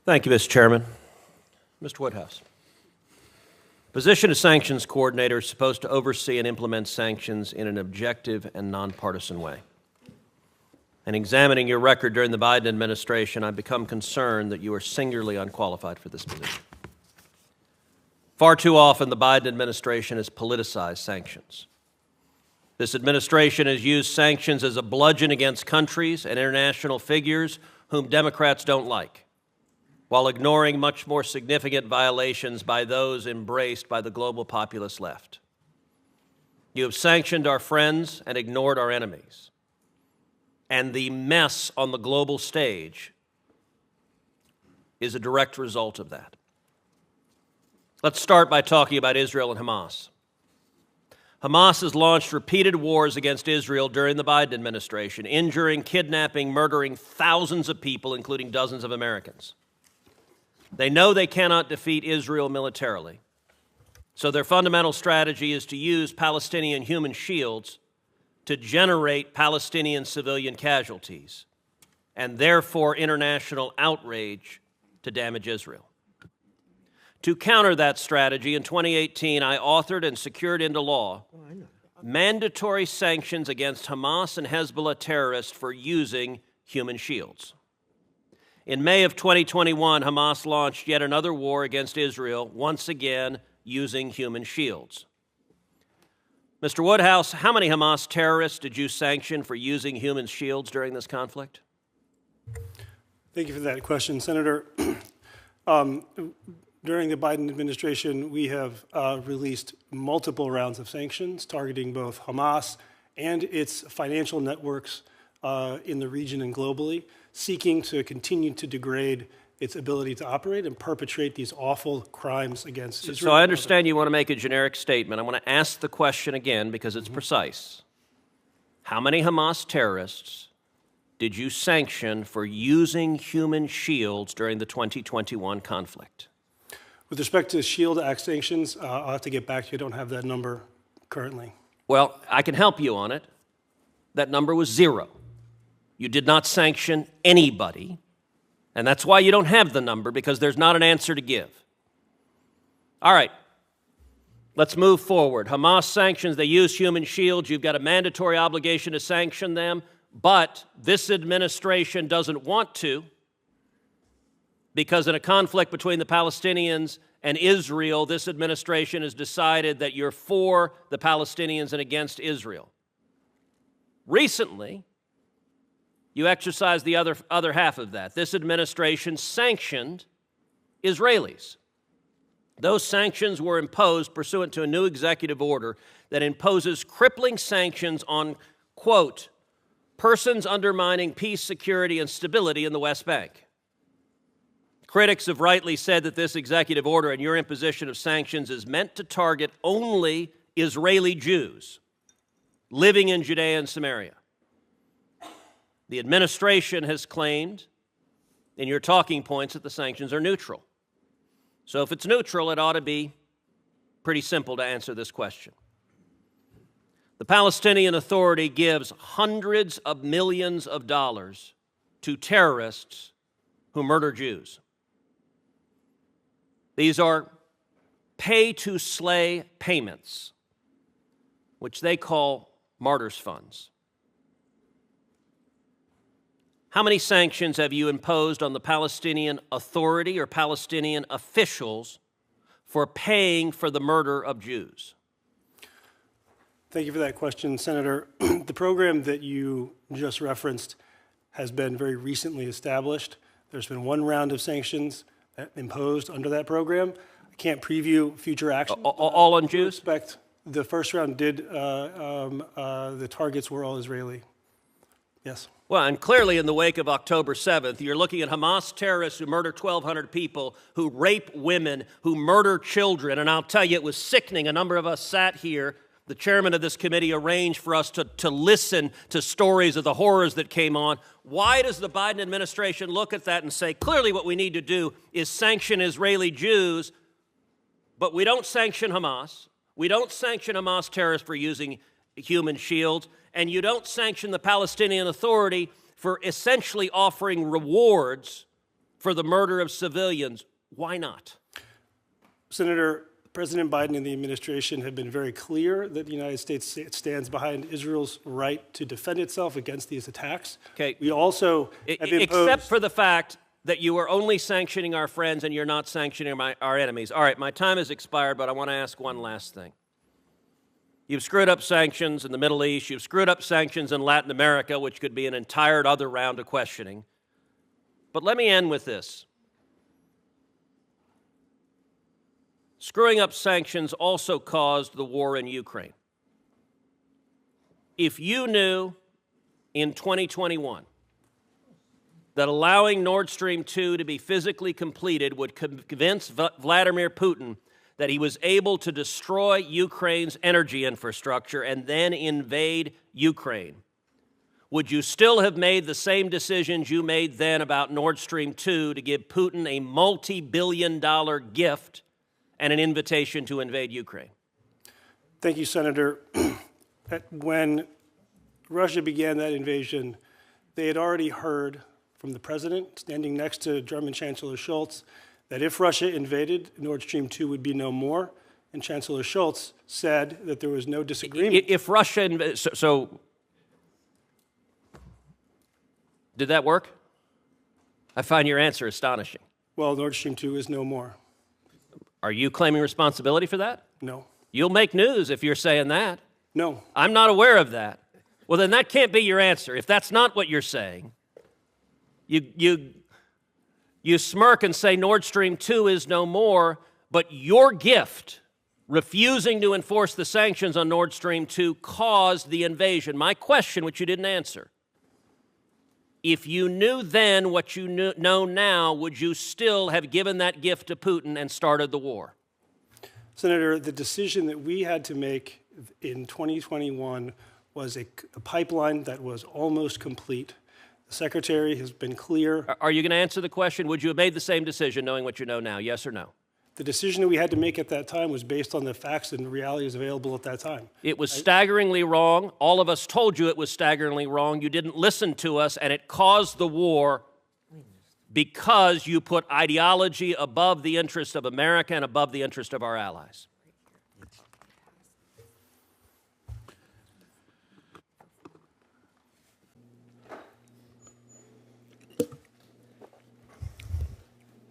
Thank you, Mr. Chairman. Mr. Woodhouse. Position of sanctions coordinator is supposed to oversee and implement sanctions in an objective and nonpartisan way. In examining your record during the Biden administration, I've become concerned that you are singularly unqualified for this position. Far too often, the Biden administration has politicized sanctions. This administration has used sanctions as a bludgeon against countries and international figures whom Democrats don't like, while ignoring much more significant violations by those embraced by the global populist left. You have sanctioned our friends and ignored our enemies. And the mess on the global stage is a direct result of that. Let's start by talking about Israel and Hamas. Hamas has launched repeated wars against Israel during the Biden administration, injuring, kidnapping, murdering thousands of people, including dozens of Americans. They know they cannot defeat Israel militarily, so their fundamental strategy is to use Palestinian human shields to generate Palestinian civilian casualties, and therefore international outrage to damage Israel. To counter that strategy, in 2018, I authored and secured into law mandatory sanctions against Hamas and Hezbollah terrorists for using human shields. In May of 2021, Hamas launched yet another war against Israel, once again using human shields. Mr. Woodhouse, how many Hamas terrorists did you sanction for using human shields during this conflict? Thank you for that question, Senator. During the Biden administration, we have released multiple rounds of sanctions targeting both Hamas and its financial networks in the region and globally, seeking to continue to degrade its ability to operate and perpetrate these awful crimes against Israel. So I understand you want to make a generic statement. I want to ask the question again because it's precise. How many Hamas terrorists did you sanction for using human shields during the 2021 conflict? With respect to SHIELD Act sanctions, I'll have to get back to you. I don't have that number currently. Well, I can help you on it. That number was 0. You did not sanction anybody, and that's why you don't have the number, because there's not an answer to give. All right, let's move forward. Hamas sanctions, they use human shields. You've got a mandatory obligation to sanction them, but this administration doesn't want to, because in a conflict between the Palestinians and Israel, this administration has decided that you're for the Palestinians and against Israel. Recently, you exercised the other half of that. This administration sanctioned Israelis. Those sanctions were imposed pursuant to a new executive order that imposes crippling sanctions on, quote, persons undermining peace, security, and stability in the West Bank. Critics have rightly said that this executive order and your imposition of sanctions is meant to target only Israeli Jews living in Judea and Samaria. The administration has claimed in your talking points that the sanctions are neutral. So if it's neutral, it ought to be pretty simple to answer this question. The Palestinian Authority gives hundreds of millions of dollars to terrorists who murder Jews. These are pay-to-slay payments, which they call martyrs' funds. How many sanctions have you imposed on the Palestinian Authority or Palestinian officials for paying for the murder of Jews? Thank you for that question, Senator. The program that you just referenced has been very recently established. There's been one round of sanctions imposed under that program. I can't preview future action. All on Jews? Respect, the first round did, the targets were all Israeli. Yes. Well, and clearly in the wake of October 7th, you're looking at Hamas terrorists who murder 1,200 people, who rape women, who murder children. And I'll tell you, it was sickening. A number of us sat here. The chairman of this committee arranged for us to listen to stories of the horrors that came on. Why does the Biden administration look at that and say, clearly what we need to do is sanction Israeli Jews, but we don't sanction Hamas. We don't sanction Hamas terrorists for using human shields, and you don't sanction the Palestinian Authority for essentially offering rewards for the murder of civilians. Why not? Senator, President Biden and the administration have been very clear that the United States stands behind Israel's right to defend itself against these attacks. Okay. We also have imposed... Except for the fact that you are only sanctioning our friends and you're not sanctioning our enemies. All right, my time has expired, but I want to ask one last thing. You've screwed up sanctions in the Middle East. You've screwed up sanctions in Latin America, which could be an entire other round of questioning. But let me end with this. Screwing up sanctions also caused the war in Ukraine. If you knew in 2021 that allowing Nord Stream 2 to be physically completed would convince Vladimir Putin that he was able to destroy Ukraine's energy infrastructure and then invade Ukraine, would you still have made the same decisions you made then about Nord Stream 2 to give Putin a multi-billion-dollar gift and an invitation to invade Ukraine? Thank you, Senator. When Russia began that invasion, they had already heard from the president, standing next to German Chancellor Scholz, that if Russia invaded, Nord Stream 2 would be no more. And Chancellor Scholz said that there was no disagreement. If Russia so did that work? I find your answer astonishing. Well, Nord Stream 2 is no more. Are you claiming responsibility for that? No. You'll make news if you're saying that. No. I'm not aware of that. Well, then that can't be your answer. If that's not what you're saying, you smirk and say Nord Stream 2 is no more, but your gift, refusing to enforce the sanctions on Nord Stream 2, caused the invasion. My question, which you didn't answer, if you knew then what you know now, would you still have given that gift to Putin and started the war? Senator, the decision that we had to make in 2021 was a pipeline that was almost complete. The Secretary has been clear. Are you going to answer the question? Would you have made the same decision knowing what you know now, yes or no? The decision that we had to make at that time was based on the facts and realities available at that time. It was staggeringly wrong. All of us told you it was staggeringly wrong. You didn't listen to us, and it caused the war because you put ideology above the interest of America and above the interest of our allies.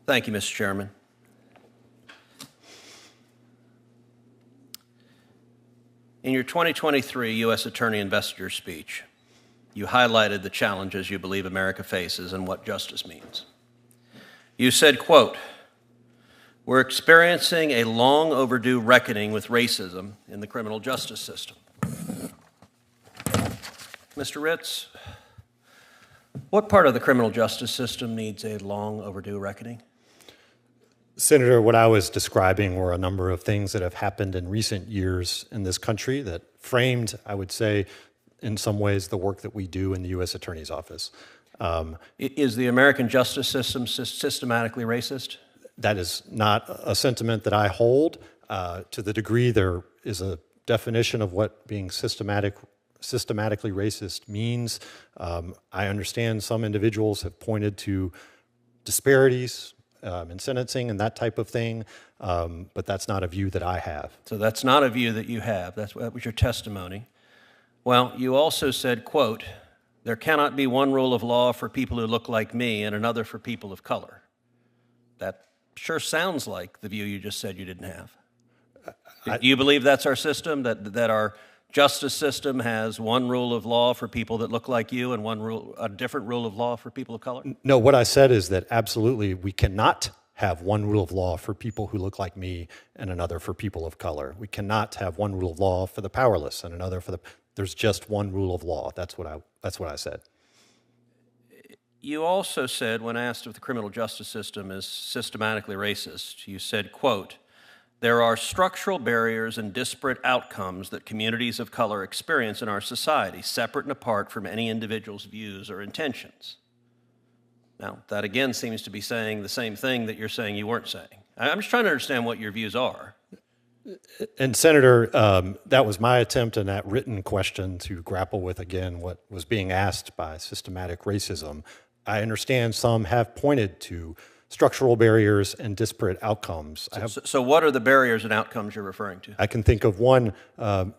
Thank you, Mr. Chairman. In your 2023 U.S. Attorney Investiture speech, you highlighted the challenges you believe America faces and what justice means. You said, quote, "We're experiencing a long overdue reckoning with racism in the criminal justice system." Mr. Ritz, what part of the criminal justice system needs a long overdue reckoning? Senator, what I was describing were a number of things that have happened in recent years in this country that framed, I would say, in some ways, the work that we do in the U.S. Attorney's Office. Is the American justice system systematically racist? That is not a sentiment that I hold. To the degree there is a definition of what being systematically racist means, I understand some individuals have pointed to disparities in sentencing and that type of thing, but that's not a view that I have. So that's not a view that you have. That was your testimony. Well, you also said, quote, "There cannot be one rule of law for people who look like me and another for people of color." That sure sounds like the view you just said you didn't have. Do you believe that's our system, that our justice system has one rule of law for people that look like you and a different rule of law for people of color? No, what I said is that absolutely we cannot have one rule of law for people who look like me and another for people of color. We cannot have one rule of law for the powerless and another for the... There's just one rule of law. That's what I said. You also said, when asked if the criminal justice system is systematically racist, you said, quote, "There are structural barriers and disparate outcomes that communities of color experience in our society, separate and apart from any individual's views or intentions." Now, that again seems to be saying the same thing that you're saying you weren't saying. I'm just trying to understand what your views are. And Senator, that was my attempt in that written question to grapple with, again, what was being asked by systematic racism. I understand some have pointed to structural barriers and disparate outcomes. So what are the barriers and outcomes you're referring to? I can think of one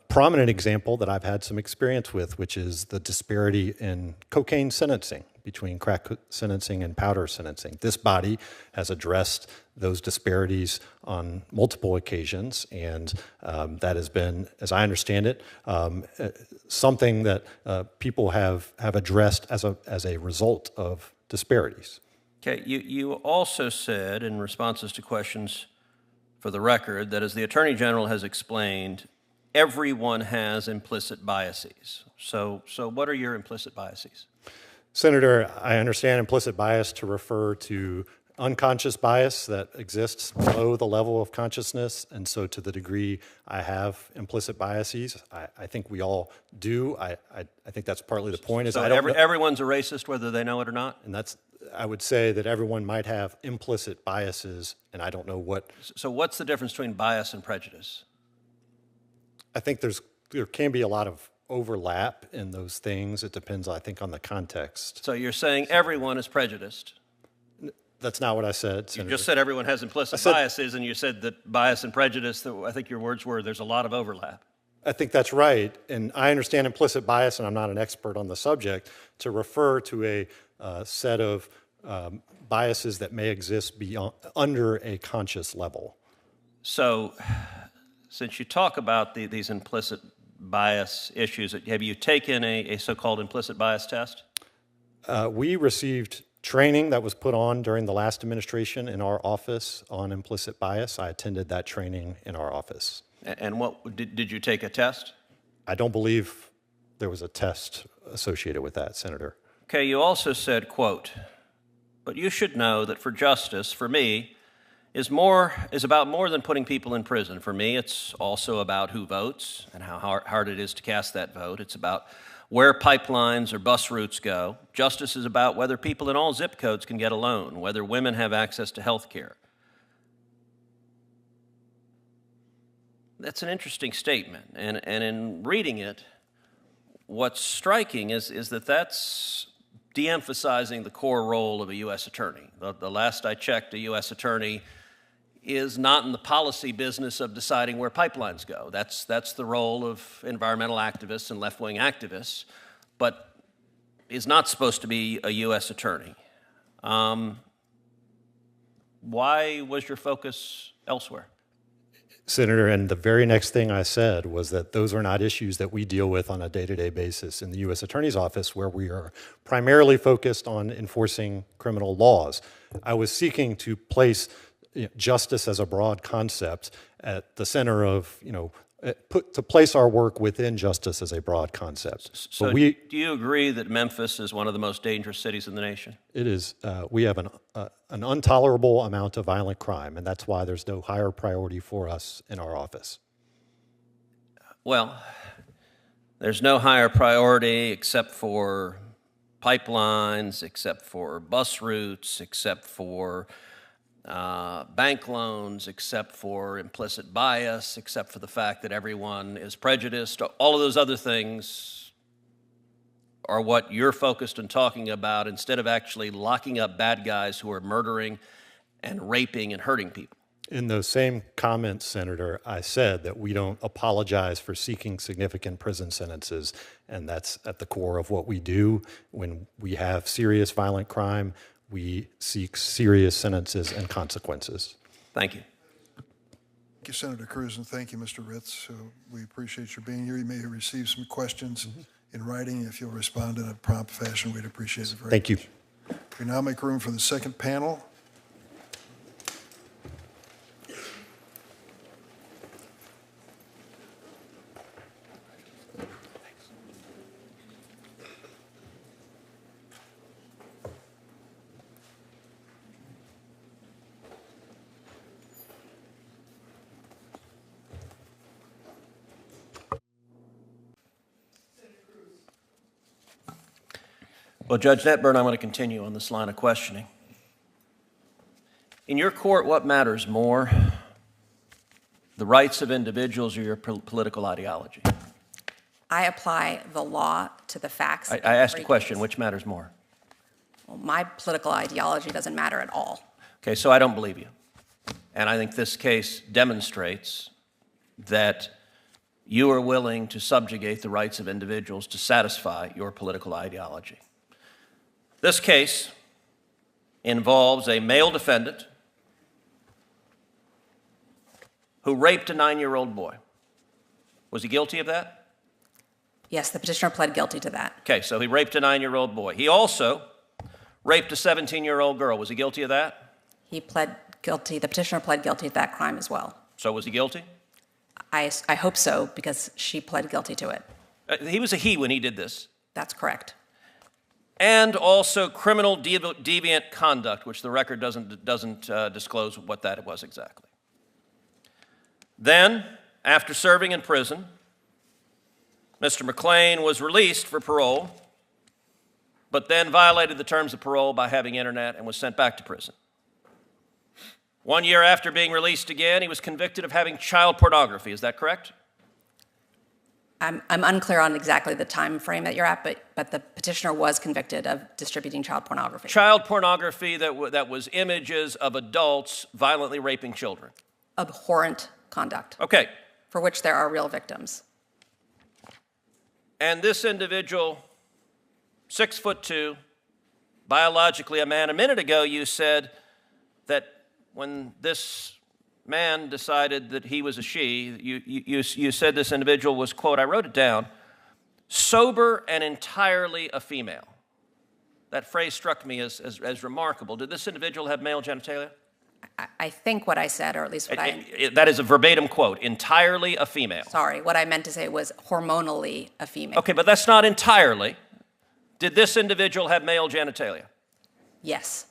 prominent example that I've had some experience with, which is the disparity in cocaine sentencing between crack sentencing and powder sentencing. This body has addressed those disparities on multiple occasions, and that has been, as I understand it, something that people have addressed as a result of disparities. Okay, you also said in responses to questions for the record that as the Attorney General has explained, everyone has implicit biases. So what are your implicit biases? Senator, I understand implicit bias to refer to unconscious bias that exists below the level of consciousness, and so to the degree I have implicit biases, I think we all do. I think that's partly the point. So everyone's a racist whether they know it or not? And that's, I would say that everyone might have implicit biases, and I don't know what. So what's the difference between bias and prejudice? I think there can be a lot of overlap in those things. It depends, I think, on the context. So you're saying everyone is prejudiced? That's not what I said, You Senator. just said everyone has implicit biases, and you said that bias and prejudice, I think your words were, there's a lot of overlap. I think that's right, and I understand implicit bias, and I'm not an expert on the subject, to refer to a set of biases that may exist under a conscious level. So, since you talk about these implicit bias issues, have you taken a so-called implicit bias test? We received training that was put on during the last administration in our office on implicit bias. I attended that training in our office. And what did you take a test? I don't believe there was a test associated with that, Senator. Okay, you also said, quote, "But you should know that for justice, for me, is about more than putting people in prison. For me, it's also about who votes and how hard it is to cast that vote. It's about where pipelines or bus routes go. Justice is about whether people in all zip codes can get a loan, whether women have access to health care." That's an interesting statement, and in reading it, what's striking is that that's de-emphasizing the core role of a U.S. attorney. The last I checked, a U.S. attorney is not in the policy business of deciding where pipelines go. That's the role of environmental activists and left-wing activists, but is not supposed to be a U.S. attorney. Why was your focus elsewhere? Senator, and the very next thing I said was that those are not issues that we deal with on a day-to-day basis in the U.S. Attorney's Office, where we are primarily focused on enforcing criminal laws. I was seeking to place justice as a broad concept at the center of, to place our work within justice as a broad concept. So do you agree that Memphis is one of the most dangerous cities in the nation? It is. We have an intolerable amount of violent crime, and that's why there's no higher priority for us in our office. Well, there's no higher priority except for pipelines, except for bus routes, except for bank loans, except for implicit bias, except for the fact that everyone is prejudiced. All of those other things are what you're focused on talking about instead of actually locking up bad guys who are murdering and raping and hurting people. In those same comments, Senator, I said that we don't apologize for seeking significant prison sentences, and that's at the core of what we do. When we have serious violent crime, we seek serious sentences and consequences. Thank you. Thank you, Senator Cruz, and thank you, Mr. Ritz. We appreciate your being here. You may have received some questions in writing. If you'll respond in a prompt fashion, we'd appreciate it very much. Thank you. We now make room for the second panel. Well, Judge Netburn, I'm going to continue on this line of questioning. In your court, what matters more? the rights of individuals or your political ideology? I apply the law to the facts. I asked a question, which matters more? Well, my political ideology doesn't matter at all. Okay, so I don't believe you. And I think this case demonstrates that you are willing to subjugate the rights of individuals to satisfy your political ideology. This case involves a male defendant who raped a 9-year-old boy. Was he guilty of that? Yes, the petitioner pled guilty to that. Okay, so he raped a 9-year-old boy. He also raped a 17-year-old girl. Was he guilty of that? He pled guilty, the petitioner pled guilty to that crime as well. So was he guilty? I hope so, because she pled guilty to it. He was a he when he did this. That's correct. And also criminal deviant conduct, which the record doesn't disclose what that was exactly. Then, after serving in prison, Mr. McLean was released for parole, but then violated the terms of parole by having internet and was sent back to prison. 1 year after being released again, he was convicted of having child pornography. Is that correct? I'm unclear on exactly the time frame that you're at, but the petitioner was convicted of distributing child pornography. Child pornography that was images of adults violently raping children. Abhorrent conduct. Okay. For which there are real victims. And this individual, 6'2", biologically a man. A minute ago you said that when this man decided that he was a she, you said this individual was, quote, I wrote it down, sober and entirely a female. That phrase struck me as remarkable. Did this individual have male genitalia? I think what I said, or at least what that is a verbatim quote, entirely a female. Sorry, what I meant to say was hormonally a female. Okay, but that's not entirely. Did this individual have male genitalia? Yes.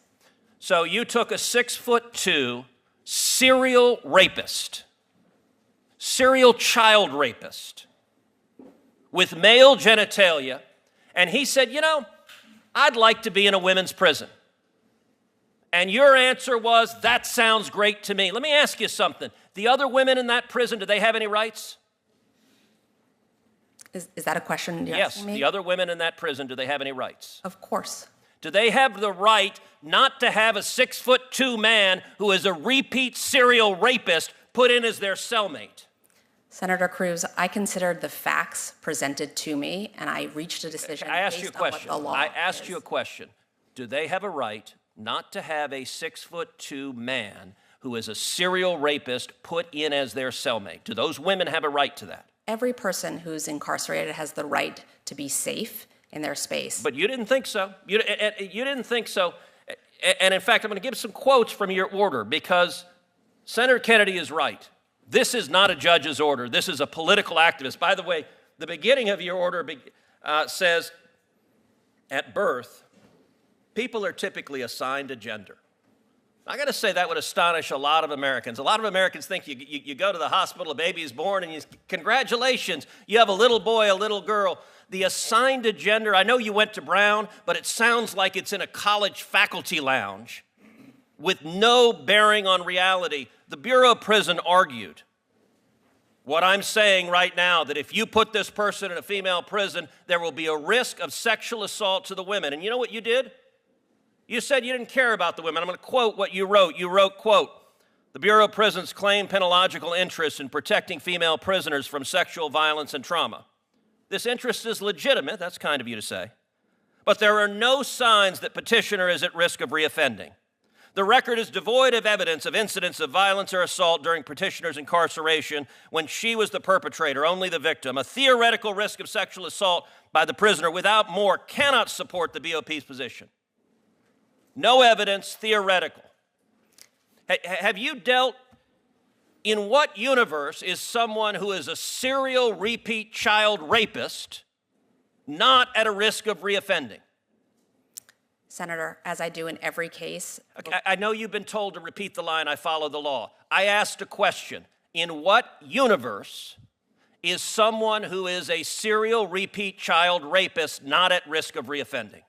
So you took a 6'2" serial rapist, serial child rapist with male genitalia, and he said, you know, I'd like to be in a women's prison. And your answer was, that sounds great to me. Let me ask you something. The other women in that prison, do they have any rights? Is that a question you're yes, asking me? the other women in that prison, do they have any rights? Of course. Do they have the right not to have a 6'2" man who is a repeat serial rapist put in as their cellmate? Senator Cruz, I considered the facts presented to me, and I reached a decision I asked you a based on what question. the law I asked is. you a question. Do they have a right not to have a 6'2" man who is a serial rapist put in as their cellmate? Do those women have a right to that? Every person who's incarcerated has the right to be safe in their space. But you didn't think so. You didn't think so. And in fact, I'm going to give some quotes from your order because Senator Kennedy is right. This is not a judge's order. This is a political activist. By the way, the beginning of your order says, at birth, people are typically assigned a gender. I got to say that would astonish a lot of Americans. A lot of Americans think you go to the hospital, a baby is born, and congratulations, you have a little boy, a little girl. The assigned a gender, I know you went to Brown, but it sounds like it's in a college faculty lounge with no bearing on reality. The Bureau of Prison argued what I'm saying right now, that if you put this person in a female prison, there will be a risk of sexual assault to the women. And you know what you did? You said you didn't care about the women. I'm going to quote what you wrote. You wrote, quote, the Bureau of Prisons claim penological interest in protecting female prisoners from sexual violence and trauma. This interest is legitimate, that's kind of you to say, but there are no signs that petitioner is at risk of reoffending. The record is devoid of evidence of incidents of violence or assault during petitioner's incarceration when she was the perpetrator, only the victim. A theoretical risk of sexual assault by the prisoner without more cannot support the BOP's position. No evidence, theoretical. Have you dealt, in what universe is someone who is a serial repeat child rapist not at a risk of reoffending? Senator, as I do in every case. I know you've been told to repeat the line, I follow the law. I asked a question. In what universe is someone who is a serial repeat child rapist not at risk of reoffending?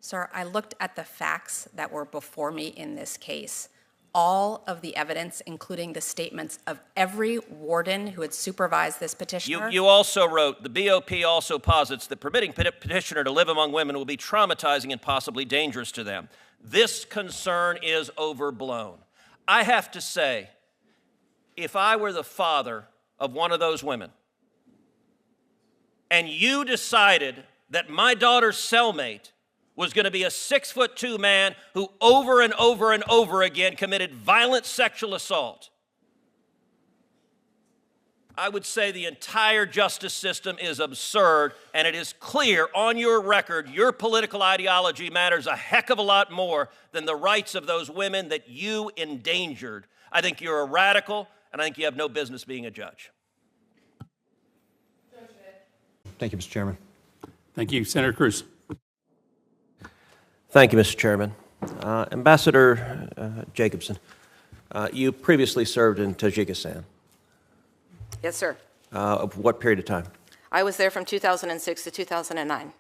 Sir, I looked at the facts that were before me in this case. all of the evidence, including the statements of every warden who had supervised this petitioner. You also wrote, the BOP also posits that permitting petitioner to live among women will be traumatizing and possibly dangerous to them. This concern is overblown. I have to say, if I were the father of one of those women, and you decided that my daughter's cellmate was going to be a 6'2" man who over and over and over again committed violent sexual assault, I would say the entire justice system is absurd, and it is clear on your record your political ideology matters a heck of a lot more than the rights of those women that you endangered. I think you're a radical, and I think you have no business being a judge. Thank you, Mr. Chairman. Thank you. Senator Cruz. Thank you, Mr. Chairman. Ambassador Jacobson, you previously served in Tajikistan. Yes, sir. Of what period of time? I was there from 2006 to 2009.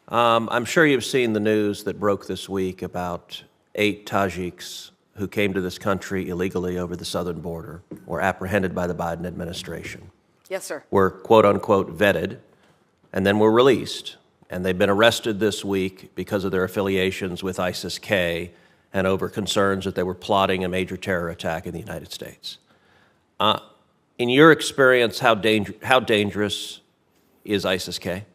I'm sure you've seen the news that broke this week about 8 Tajiks who came to this country illegally over the southern border, were apprehended by the Biden administration. Yes, sir. Were quote-unquote vetted, and then were released. And they've been arrested this week because of their affiliations with ISIS-K and over concerns that they were plotting a major terror attack in the United States. In your experience, how dangerous is ISIS-K?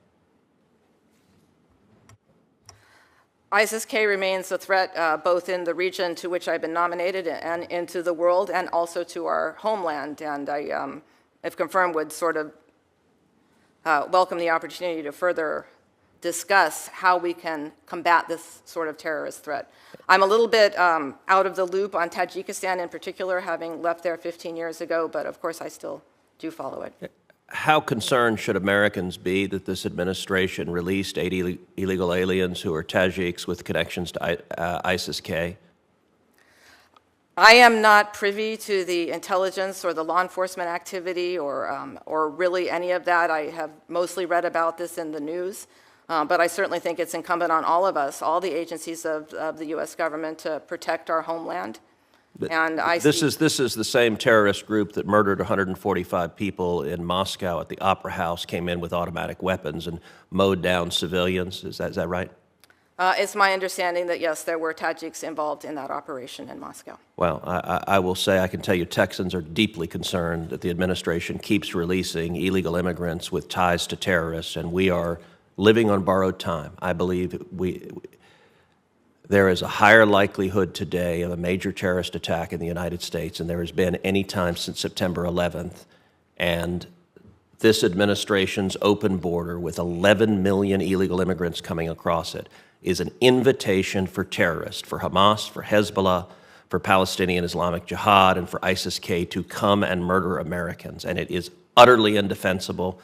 ISIS-K remains a threat both in the region to which I've been nominated and into the world, and also to our homeland. And I, if confirmed, would sort of welcome the opportunity to further discuss how we can combat this sort of terrorist threat. I'm a little bit out of the loop on Tajikistan in particular, having left there 15 years ago, but of course I still do follow it. How concerned should Americans be that this administration released 80 illegal aliens who are Tajiks with connections to ISIS-K? I am not privy to the intelligence or the law enforcement activity or really any of that. I have mostly read about this in the news. But I certainly think it's incumbent on all of us, all the agencies of the U.S. government, to protect our homeland. And this is the same terrorist group that murdered 145 people in Moscow at the Opera House, came in with automatic weapons and mowed down civilians. Is that right? It's my understanding that, yes, there were Tajiks involved in that operation in Moscow. Well, I will say, I can tell you Texans are deeply concerned that the administration keeps releasing illegal immigrants with ties to terrorists, and we are living on borrowed time. I believe there is a higher likelihood today of a major terrorist attack in the United States than there has been any time since September 11th. And this administration's open border with 11 million illegal immigrants coming across it is an invitation for terrorists, for Hamas, for Hezbollah, for Palestinian Islamic Jihad, and for ISIS-K to come and murder Americans. And it is utterly indefensible.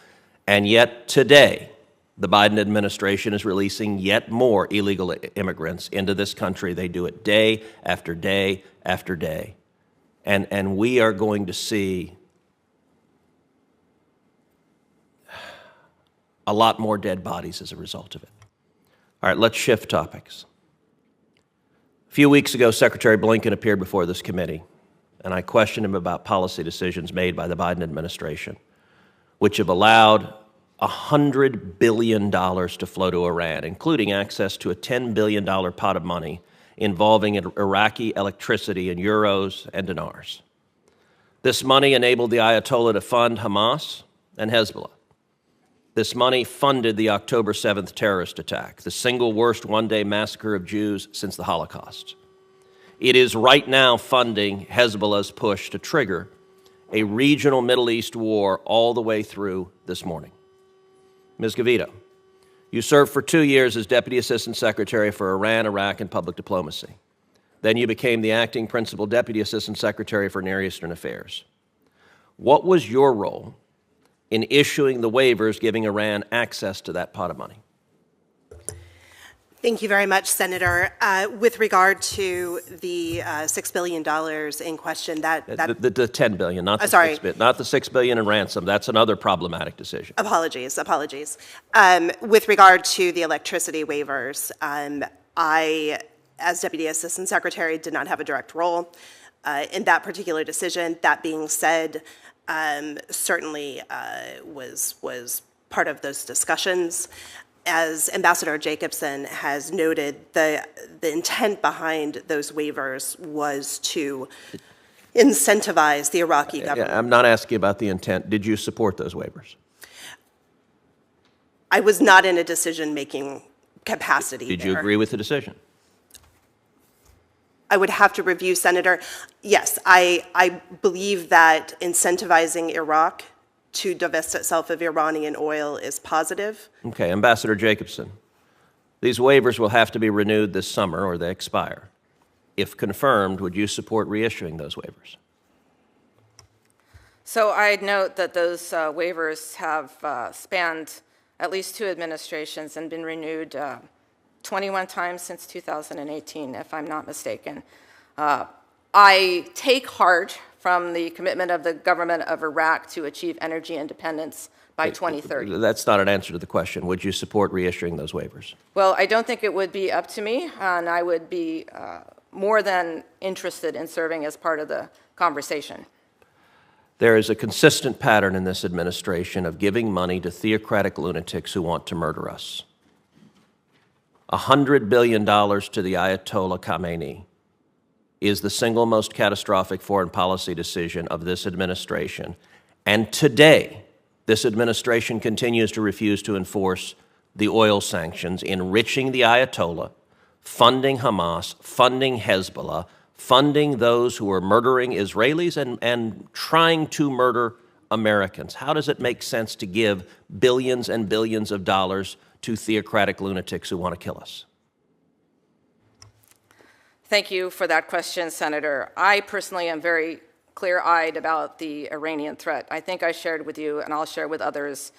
And yet today, the Biden administration is releasing yet more illegal immigrants into this country. They do it day after day after day. And we are going to see a lot more dead bodies as a result of it. All right, let's shift topics. A few weeks ago, Secretary Blinken appeared before this committee, and I questioned him about policy decisions made by the Biden administration, which have allowed $100 billion to flow to Iran, including access to a $10 billion pot of money involving Iraqi electricity in euros and dinars. This money enabled the Ayatollah to fund Hamas and Hezbollah. This money funded the October 7th terrorist attack, the single worst one-day massacre of Jews since the Holocaust. It is right now funding Hezbollah's push to trigger a regional Middle East war all the way through this morning. Ms. Gavito, you served for 2 years as Deputy Assistant Secretary for Iran, Iraq, and Public Diplomacy. Then you became the Acting Principal Deputy Assistant Secretary for Near Eastern Affairs. What was your role in issuing the waivers giving Iran access to that pot of money? Thank you very much, Senator. With regard to the $6 billion in question, the $10 billion, not the $6 billion, not the $6 billion in ransom. That's another problematic decision. Apologies. With regard to the electricity waivers, I as Deputy Assistant Secretary, did not have a direct role in that particular decision. That being said, certainly was part of those discussions. As Ambassador Jacobson has noted, the intent behind those waivers was to incentivize the Iraqi government. I'm not asking about the intent. Did you support those waivers? I was not in a decision-making capacity Did there. you agree with the decision? I would have to review, Senator. Yes, I believe that incentivizing Iraq to divest itself of Iranian oil is positive. Okay, Ambassador Jacobson, these waivers will have to be renewed this summer or they expire. If confirmed, would you support reissuing those waivers? So I'd note that those waivers have spanned at least 2 administrations and been renewed 21 times since 2018, if I'm not mistaken. I take heart from the commitment of the government of Iraq to achieve energy independence by 2030. That's not an answer to the question. Would you support reissuing those waivers? Well, I don't think it would be up to me, and I would be more than interested in serving as part of the conversation. There is a consistent pattern in this administration of giving money to theocratic lunatics who want to murder us. $100 billion to the Ayatollah Khamenei is the single most catastrophic foreign policy decision of this administration. And today, this administration continues to refuse to enforce the oil sanctions, enriching the Ayatollah, funding Hamas, funding Hezbollah, funding those who are murdering Israelis and trying to murder Americans. How does it make sense to give billions and billions of dollars to theocratic lunatics who want to kill us? Thank you for that question, Senator. I personally am very clear-eyed about the Iranian threat. I think I shared with you, and I'll share with others,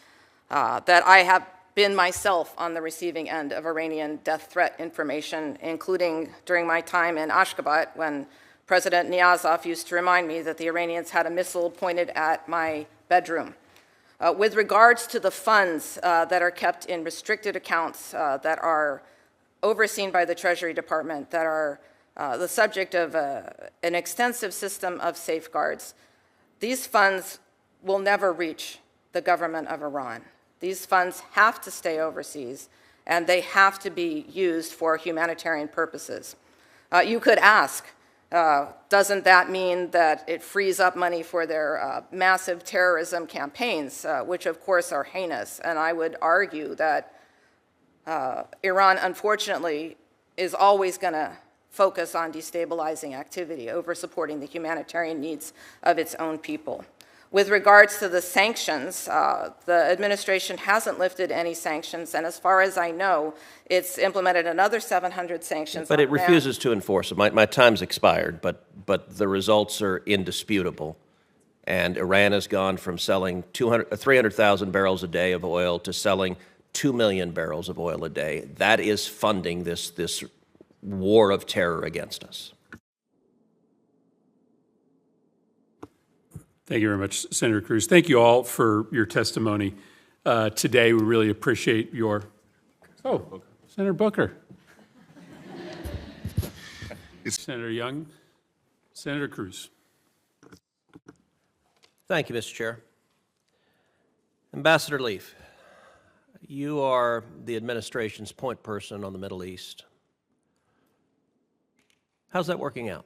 that I have been myself on the receiving end of Iranian death threat information, including during my time in Ashgabat when President Niyazov used to remind me that the Iranians had a missile pointed at my bedroom. With regards to the funds that are kept in restricted accounts that are overseen by the Treasury Department, that are the subject of an extensive system of safeguards, these funds will never reach the government of Iran. These funds have to stay overseas, and they have to be used for humanitarian purposes. You could ask, doesn't that mean that it frees up money for their massive terrorism campaigns, which of course are heinous? And I would argue that Iran, unfortunately, is always going to focus on destabilizing activity over supporting the humanitarian needs of its own people. With regards to the sanctions, the administration hasn't lifted any sanctions, and as far as I know, it's implemented another 700 sanctions. But it refuses to enforce them. My time's expired, but the results are indisputable. And Iran has gone from selling 300,000 barrels a day of oil to selling 2 million barrels of oil a day. That is funding this war of terror against us. Thank you very much, Senator Cruz. Thank you all for your testimony today. We really appreciate your... Oh, Senator Booker. Senator Young. Senator Cruz. Thank you, Mr. Chair. Ambassador Leaf, you are the administration's point person on the Middle East. How's that working out?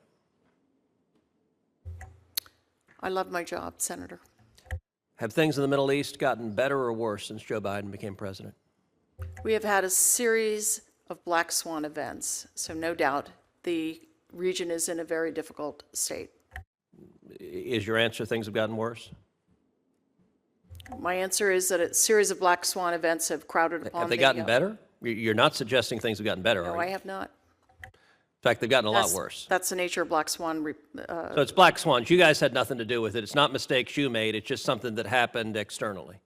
I love my job, Senator. Have things in the Middle East gotten better or worse since Joe Biden became president? We have had a series of black swan events, so no doubt the region is in a very difficult state. Is your answer things have gotten worse? My answer is that a series of black swan events have crowded upon Have they gotten better? You're not suggesting things have gotten better, No, are you? I have not. In fact, they've gotten a lot worse. That's the nature of black swan. So it's black swans. You guys had nothing to do with it. It's not mistakes you made. It's just something that happened externally.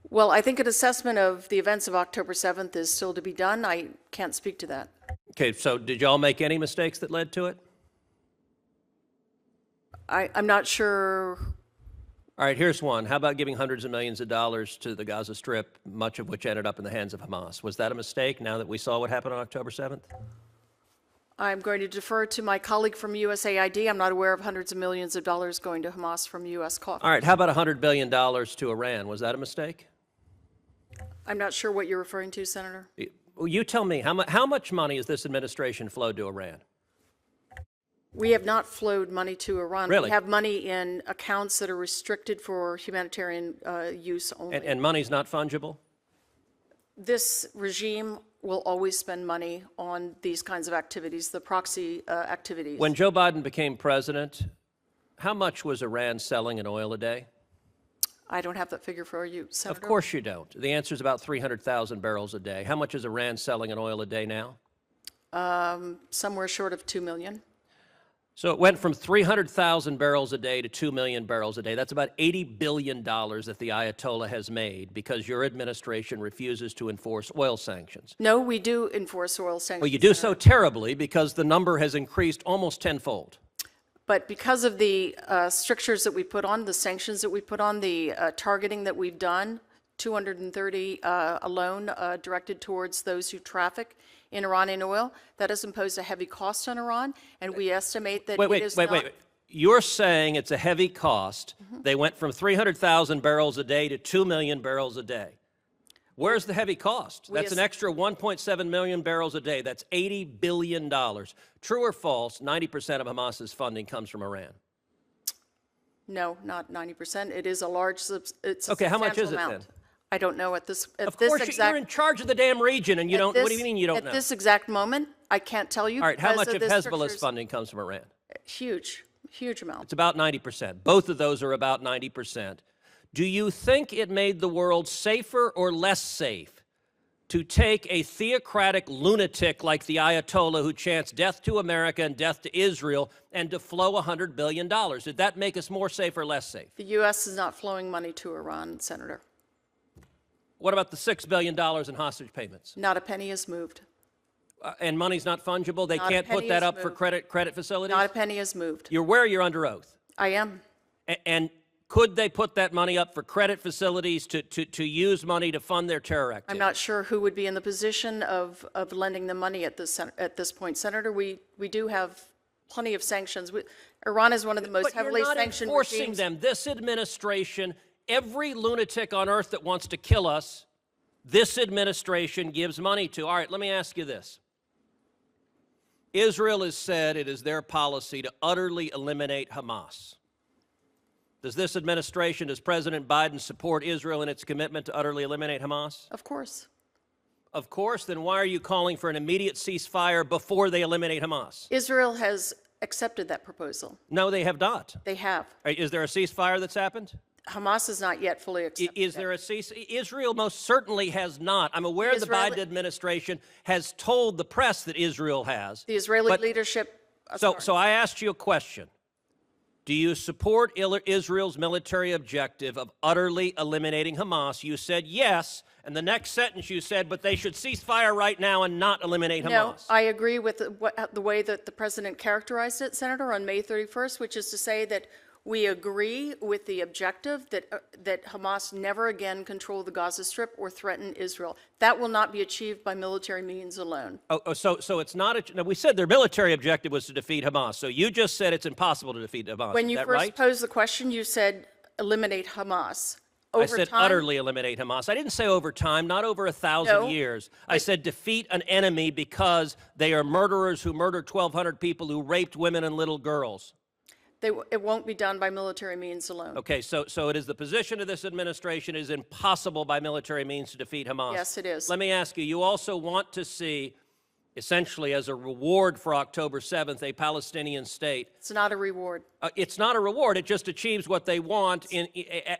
Well, I think an assessment of the events of October 7th is still to be done. I can't speak to that. Okay, so did y'all make any mistakes that led to it? I'm not sure All right, here's one. How about giving hundreds of millions of dollars to the Gaza Strip, much of which ended up in the hands of Hamas? Was that a mistake now that we saw what happened on October 7th? I'm going to defer to my colleague from USAID. I'm not aware of hundreds of millions of dollars going to Hamas from U.S. coffers. All right, how about $100 billion to Iran? Was that a mistake? I'm not sure what you're referring to, Senator. Well, you tell me, how much money has this administration flowed to Iran? We have not flowed money to Iran. Really? We have money in accounts that are restricted for humanitarian use only. And money's not fungible? This regime will always spend money on these kinds of activities, the proxy activities. When Joe Biden became president, how much was Iran selling in oil a day? I don't have that figure for you, Senator. Of course you don't. The answer is about 300,000 barrels a day. How much is Iran selling in oil a day now? Somewhere short of 2 million. So it went from 300,000 barrels a day to 2 million barrels a day. That's about $80 billion that the Ayatollah has made because your administration refuses to enforce oil sanctions. No, we do enforce oil sanctions. Well, you do so terribly because the number has increased almost tenfold. But because of the strictures that we put on, the sanctions that we put on, the targeting that we've done, 230 alone directed towards those who traffic in Iranian oil, that has imposed a heavy cost on Iran, and we estimate that it is not... Wait. You're saying it's a heavy cost. They went from 300,000 barrels a day to 2 million barrels a day. Where's the heavy cost? That's an extra 1.7 million barrels a day. That's $80 billion. True or false, 90% of Hamas's funding comes from Iran? No, not 90%. It is a large, it's a Okay, how much is it substantial then? amount. I don't know at this Of course, you're in charge of the damn region, and you don't. What do you mean you don't know? At this exact moment, I can't tell you. All right, how much of the Hezbollah's strictures. funding comes from Iran? Huge amount. It's about 90%. Both of those are about 90%. Do you think it made the world safer or less safe to take a theocratic lunatic like the Ayatollah who chants death to America and death to Israel and to flow $100 billion? Did that make us more safe or less safe? The U.S. is not flowing money to Iran, Senator. What about the $6 billion in hostage payments? Not a penny is moved. And money's not fungible? They Not a can't put penny that is up for moved. credit facilities? Not a penny is moved. You're where you're under oath. I am. And could they put that money up for credit facilities to use money to fund their terror activity? I'm not sure who would be in the position of lending them money at this point, Senator. We do have plenty of sanctions. Iran is one of the most heavily sanctioned regimes. But you're not enforcing them. This administration, every lunatic on earth that wants to kill us, this administration gives money to. All right, let me ask you this. Israel has said it is their policy to utterly eliminate Hamas. Does this administration, does President Biden support Israel in its commitment to utterly eliminate Hamas? Of course. Of course, then why are you calling for an immediate ceasefire before they eliminate Hamas? Israel has accepted that proposal. No, they have not. They have. Is there a ceasefire that's happened? Hamas has not yet fully accepted Is there a ceasefire? Israel most certainly has not. I'm aware the Biden administration has told the press that Israel has. The Israeli leadership. So I asked you a question. Do you support Israel's military objective of utterly eliminating Hamas? You said yes, and the next sentence you said, but they should cease fire right now and not eliminate Hamas. No, I agree with the way that the president characterized it, Senator, on May 31st, which is to say that we agree with the objective that Hamas never again control the Gaza Strip or threaten Israel. That will not be achieved by military means alone. So it's not now, we said their military objective was to defeat Hamas. So you just said it's impossible to defeat Hamas. When is you that first right? posed the question, you said eliminate Hamas. I said utterly eliminate Hamas. I didn't say over time, not over 1,000 years. I said defeat an enemy because they are murderers who murdered 1,200 people who raped women and little girls. It won't be done by military means alone. Okay, so it is the position of this administration it is impossible by military means to defeat Hamas. Yes, it is. Let me ask you, you also want to see, essentially as a reward for October 7th, a Palestinian state. It's not a reward. It's not a reward. It just achieves what they want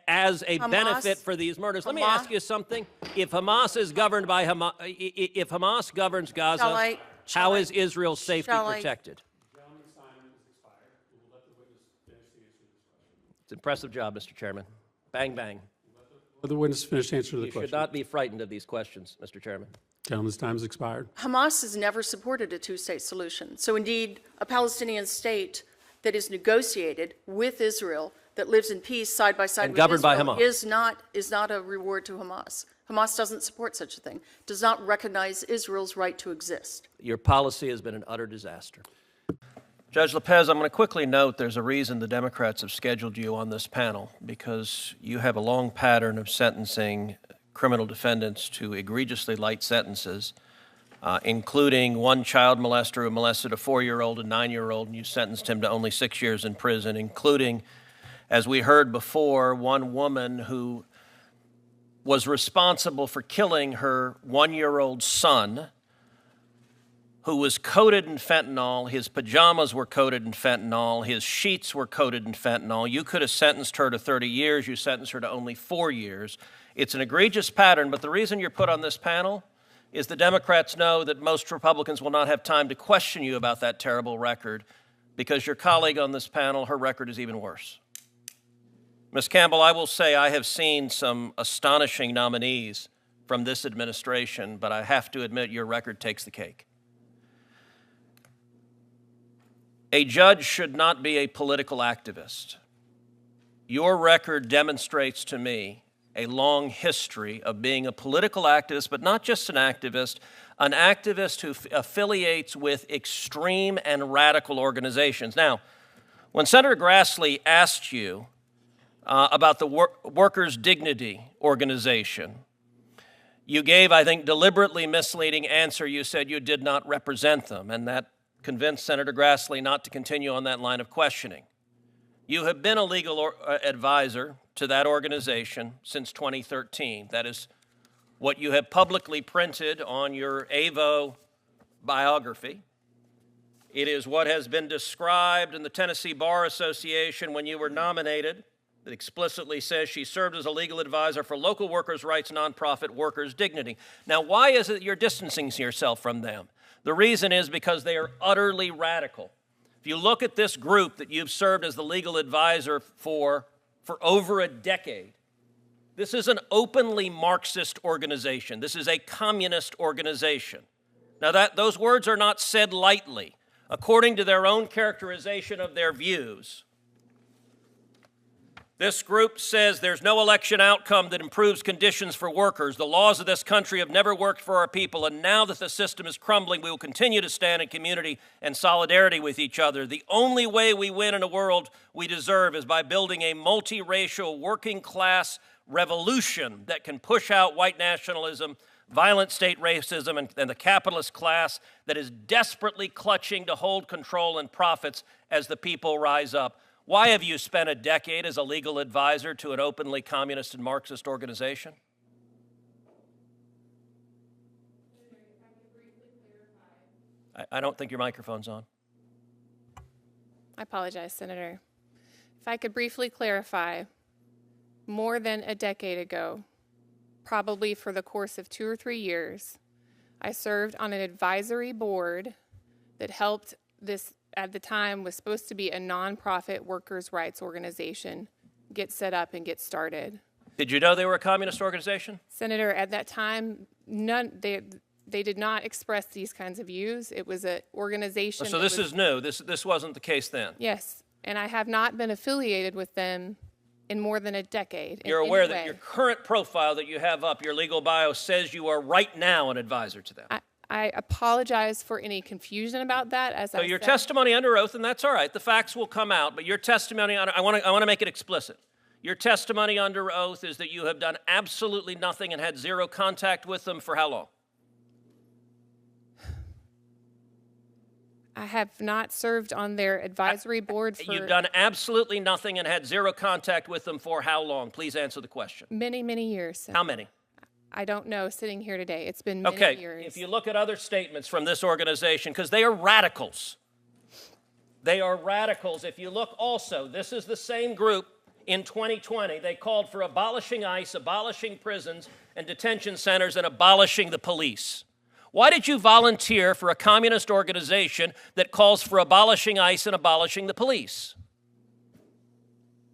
as a benefit for these murders. Let me ask you something. If Hamas is governed by Hamas, if Hamas governs Gaza, how is Israel's safety protected? It's an impressive job, Mr. Chairman. Bang, bang. Let the witness finish answering the You question. should not be frightened of these questions, Mr. Chairman. Gentleman's time has expired. Hamas has never supported a two-state solution. So indeed, a Palestinian state that is negotiated with Israel that lives in peace side by side And with governed by Israel Hamas. is not a reward to Hamas. Hamas doesn't support such a thing, does not recognize Israel's right to exist. Your policy has been an utter disaster. Judge Lopez, I'm going to quickly note there's a reason the Democrats have scheduled you on this panel, because you have a long pattern of sentencing criminal defendants to egregiously light sentences, including one child molester who molested a 4-year-old and 9-year-old, and you sentenced him to only 6 years in prison, including, as we heard before, one woman who was responsible for killing her 1-year-old son, who was coated in fentanyl. His pajamas were coated in fentanyl. His sheets were coated in fentanyl. You could have sentenced her to 30 years. You sentenced her to only 4 years. It's an egregious pattern, but the reason you're put on this panel is the Democrats know that most Republicans will not have time to question you about that terrible record, because your colleague on this panel, her record is even worse. Ms. Campbell, I will say I have seen some astonishing nominees from this administration, but I have to admit your record takes the cake. A judge should not be a political activist. Your record demonstrates to me a long history of being a political activist, but not just an activist who affiliates with extreme and radical organizations. Now, when Senator Grassley asked you about the Workers' Dignity Organization, you gave, I think, deliberately misleading answer. You said you did not represent them, and that convinced Senator Grassley not to continue on that line of questioning. You have been a legal advisor to that organization since 2013. That is what you have publicly printed on your AVO biography. It is what has been described in the Tennessee Bar Association when you were nominated. That explicitly says she served as a legal advisor for local workers' rights nonprofit Workers' Dignity. Now, why is it you're distancing yourself from them? The reason is because they are utterly radical. If you look at this group that you've served as the legal advisor for over a decade, this is an openly Marxist organization. This is a communist organization. Now, those words are not said lightly. According to their own characterization of their views, this group says there's no election outcome that improves conditions for workers. The laws of this country have never worked for our people, and now that the system is crumbling, we will continue to stand in community and solidarity with each other. The only way we win in a world we deserve is by building a multiracial working class revolution that can push out white nationalism, violent state racism, and the capitalist class that is desperately clutching to hold control and profits as the people rise up. Why have you spent a decade as a legal advisor to an openly communist and Marxist organization? I don't think your microphone's on. I apologize, Senator. If I could briefly clarify, more than a decade ago, probably for the course of 2 or 3 years, I served on an advisory board that helped this, at the time, was supposed to be a nonprofit workers' rights organization get set up and get started. Did you know they were a communist organization? Senator, at that time, they did not express these kinds of views. It was an organization. So this is new. This wasn't the case then. Yes, and I have not been affiliated with them in more than a decade. You're aware that your current profile that you have up, your legal bio, says you are right now an advisor to them. I apologize for any confusion about that. So your testimony under oath, and that's all right, the facts will come out, but your testimony, I want to make it explicit. Your testimony under oath is that you have done absolutely nothing and had zero contact with them for how long? I have not served on their advisory board for... You've done absolutely nothing and had zero contact with them for how long? Please answer the question. Many, many years. Senator. How many? I don't know, sitting here today. It's been many years. If you look at other statements from this organization, because they are radicals. They are radicals. If you look also, this is the same group in 2020. They called for abolishing ICE, abolishing prisons and detention centers, and abolishing the police. Why did you volunteer for a communist organization that calls for abolishing ICE and abolishing the police?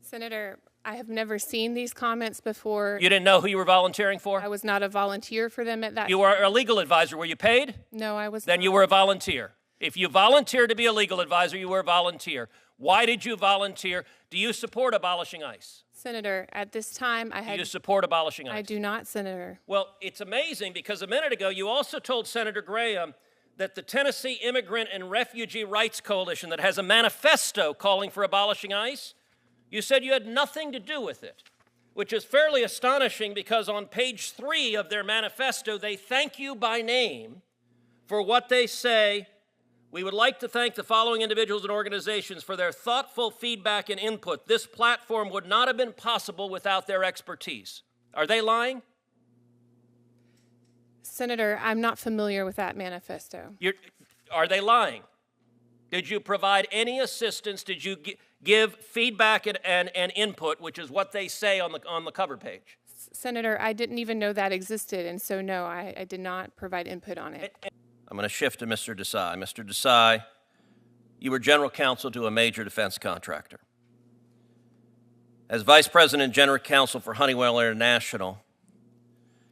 Senator, I have never seen these comments before. You didn't know who you were volunteering for? I was not a volunteer for them at that time. You were a legal advisor. Were you paid? No, I was Then not. you were a volunteer. If you volunteered to be a legal advisor, you were a volunteer. Why did you volunteer? Do you support abolishing ICE? Senator, at this time, I Do had... you support abolishing ICE? I do not, Senator. Well, it's amazing because a minute ago you also told Senator Graham that the Tennessee Immigrant and Refugee Rights Coalition that has a manifesto calling for abolishing ICE, you said you had nothing to do with it, which is fairly astonishing because on page 3 of their manifesto, they thank you by name for what they say. We would like to thank the following individuals and organizations for their thoughtful feedback and input. This platform would not have been possible without their expertise. Are they lying? Senator, I'm not familiar with that manifesto. Are they lying? Did you provide any assistance? Did you give feedback and input, which is what they say on the cover page? Senator, I didn't even know that existed, and so no, I did not provide input on it. I'm going to shift to Mr. Desai. Mr. Desai, you were general counsel to a major defense contractor. As vice president and general counsel for Honeywell International,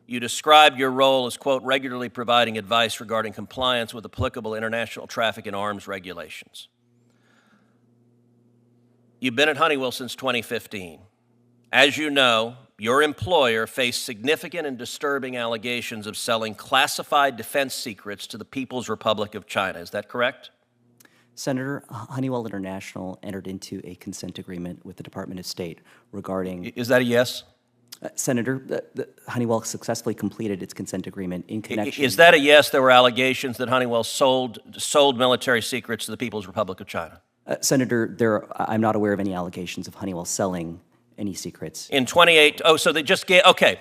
you described your role as, quote, regularly providing advice regarding compliance with applicable international traffic in arms regulations. You've been at Honeywell since 2015. As you know, your employer faced significant and disturbing allegations of selling classified defense secrets to the People's Republic of China. Is that correct? Senator, Honeywell International entered into a consent agreement with the Department of State regarding... Is that a yes? Senator, Honeywell successfully completed its consent agreement in connection... Is that a yes? There were allegations that Honeywell sold military secrets to the People's Republic of China? Senator, I'm not aware of any allegations of Honeywell selling any secrets. In 28, so they just gave, okay.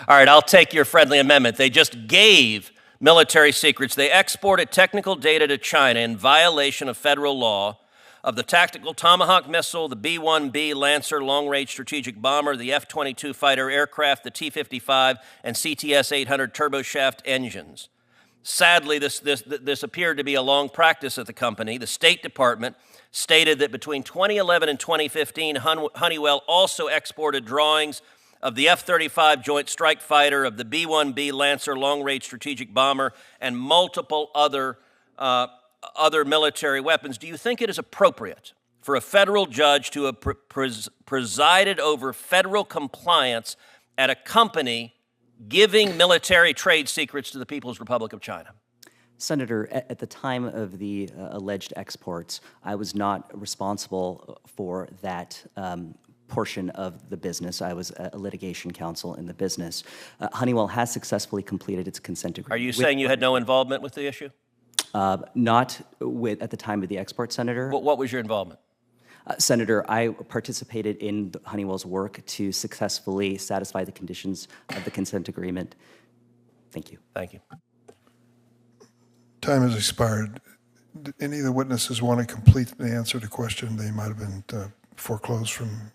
All right, I'll take your friendly amendment. They just gave military secrets. They exported technical data to China in violation of federal law of the tactical Tomahawk missile, the B-1B Lancer long-range strategic bomber, the F-22 fighter aircraft, the T-55, and CTS-800 turboshaft engines. Sadly, this appeared to be a long practice at the company. The State Department stated that between 2011 and 2015, Honeywell also exported drawings of the F-35 Joint Strike Fighter, of the B-1B Lancer long-range strategic bomber, and multiple other military weapons. Do you think it is appropriate for a federal judge to have presided over federal compliance at a company giving military trade secrets to the People's Republic of China? Senator, at the time of the alleged exports, I was not responsible for that portion of the business. I was a litigation counsel in the business. Honeywell has successfully completed its consent agreement. Are you saying you had no involvement with the issue? Not at the time of the export, Senator. What was your involvement? Senator, I participated in Honeywell's work to successfully satisfy the conditions of the consent agreement. Thank you. Thank you. Time has expired. Do any of the witnesses want to complete the answer to the question? They might have been foreclosed from